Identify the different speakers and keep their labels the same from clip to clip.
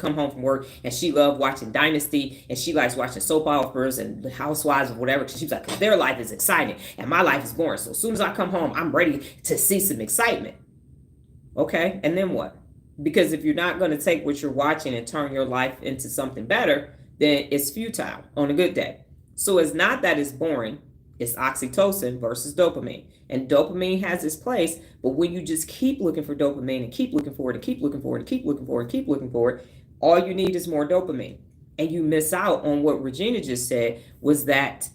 Speaker 1: come home from work and she loved watching Dynasty and she likes watching soap operas and the Housewives or whatever. She was like, because their life is exciting and my life is boring. So as soon as I come home, I'm ready to see some excitement. Okay, and then what? Because if you're not going to take what you're watching and turn your life into something better, then it's futile on a good day. So it's not that it's boring. It's oxytocin versus dopamine. And dopamine has its place, but when you just keep looking for dopamine and keep looking for it and keep looking for it and keep looking for it and keep looking for it, all you need is more dopamine. And you miss out on what Regina just said, was that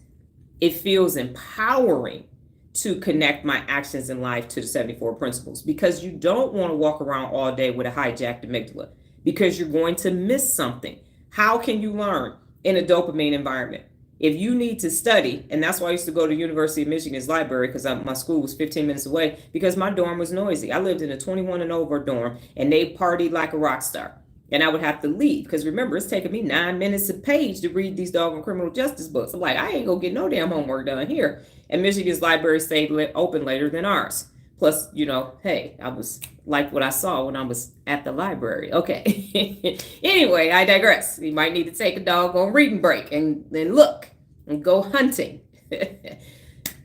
Speaker 1: it feels empowering to connect my actions in life to the 74 principles, because you don't want to walk around all day with a hijacked amygdala, because you're going to miss something. How can you learn in a dopamine environment? If you need to study, and that's why I used to go to University of Michigan's library, because my school was 15 minutes away, because my dorm was noisy. I lived in a 21 and over dorm, and they partied like a rock star. And I would have to leave, because remember, it's taking me 9 minutes a page to read these doggone criminal justice books. I'm like, I ain't gonna get no damn homework done here. And Michigan's library stayed open later than ours. Plus, hey, I was like what I saw when I was at the library. Okay. Anyway, I digress. You might need to take a doggone reading break and then look and go hunting.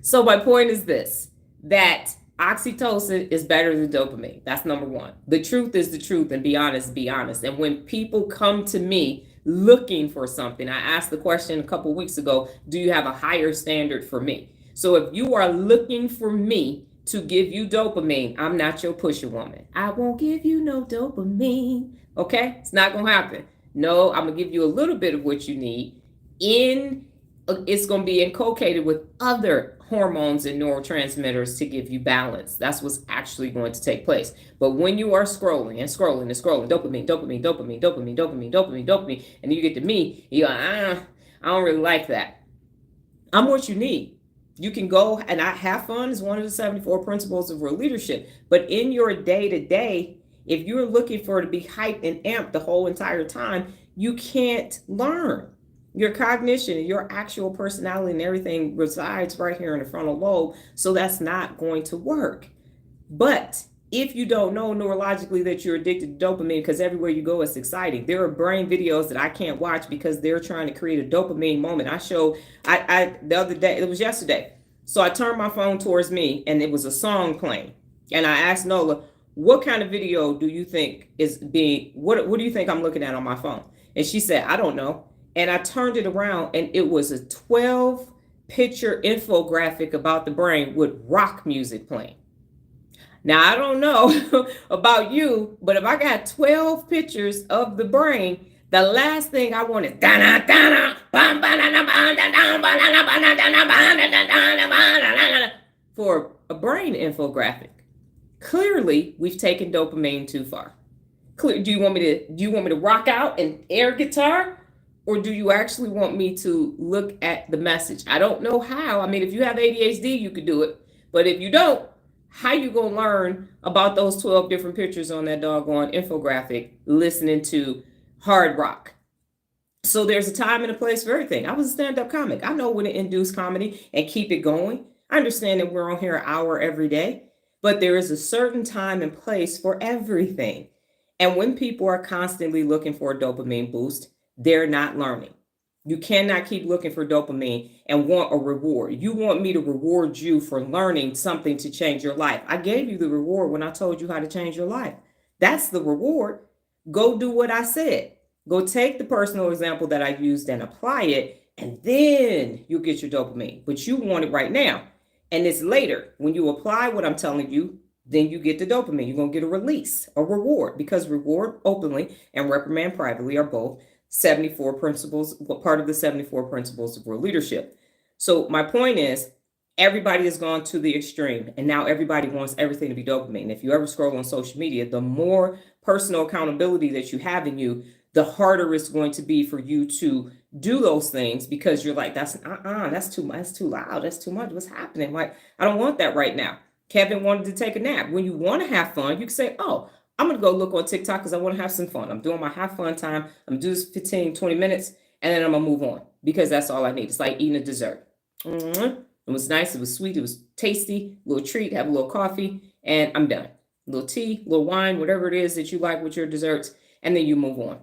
Speaker 1: So my point is this, that oxytocin is better than dopamine. That's number one. The truth is the truth, and be honest, be honest. And when people come to me looking for something, I asked the question a couple weeks ago, do you have a higher standard for me? So if you are looking for me to give you dopamine, I'm not your pusher woman. I won't give you no dopamine. Okay? It's not going to happen. No, I'm going to give you a little bit of what you need. It's going to be inculcated with other hormones and neurotransmitters to give you balance. That's what's actually going to take place. But when you are scrolling and scrolling and scrolling, dopamine, dopamine, dopamine, dopamine, dopamine, dopamine, dopamine, and you get to me, you're like, I don't really like that. I'm what you need. You can go, and have fun is one of the 74 principles of real leadership. But in your day-to-day, if you're looking for it to be hyped and amped the whole entire time, you can't learn. Your cognition and your actual personality and everything resides right here in the frontal lobe. So that's not going to work. But if you don't know neurologically that you're addicted to dopamine, because everywhere you go, it's exciting. There are brain videos that I can't watch because they're trying to create a dopamine moment. I showed, the other day, it was yesterday. So I turned my phone towards me and it was a song playing. And I asked Nola, what kind of video do you think is what do you think I'm looking at on my phone? And she said, I don't know. And I turned it around and it was a 12 picture infographic about the brain with rock music playing. Now, I don't know about you, but if I got 12 pictures of the brain, the last thing I want is for a brain infographic. Clearly, we've taken dopamine too far. Do you want me to rock out and air guitar? Or do you actually want me to look at the message? I don't know how. I mean, if you have ADHD, you could do it. But if you don't, how you going to learn about those 12 different pictures on that doggone infographic listening to hard rock? So there's a time and a place for everything. I was a stand-up comic. I know when to induce comedy and keep it going. I understand that we're on here an hour every day, but there is a certain time and place for everything. And when people are constantly looking for a dopamine boost, they're not learning. You cannot keep looking for dopamine and want a reward. You want me to reward you for learning something to change your life. I gave you the reward when I told you how to change your life. That's the reward. Go do what I said. Go take the personal example that I used and apply it, and then you'll get your dopamine. But you want it right now. And it's later. When you apply what I'm telling you, then you get the dopamine. You're going to get a release, a reward, because reward openly and reprimand privately are both 74 principles, part of the 74 principles of real leadership. So my point is, everybody has gone to the extreme, and now everybody wants everything to be dopamine. If you ever scroll on social media, the more personal accountability that you have in you, the harder it's going to be for you to do those things, because you're like, that's too much, that's too loud, that's too much. What's happening? Like, I don't want that right now. Kevin wanted to take a nap. When you want to have fun, you can say, oh, I'm going to go look on TikTok because I want to have some fun. I'm doing my have fun time. I'm doing 15, 20 minutes, and then I'm going to move on, because that's all I need. It's like eating a dessert. It was nice. It was sweet. It was tasty. A little treat. Have a little coffee, and I'm done. A little tea, a little wine, whatever it is that you like with your desserts, and then you move on.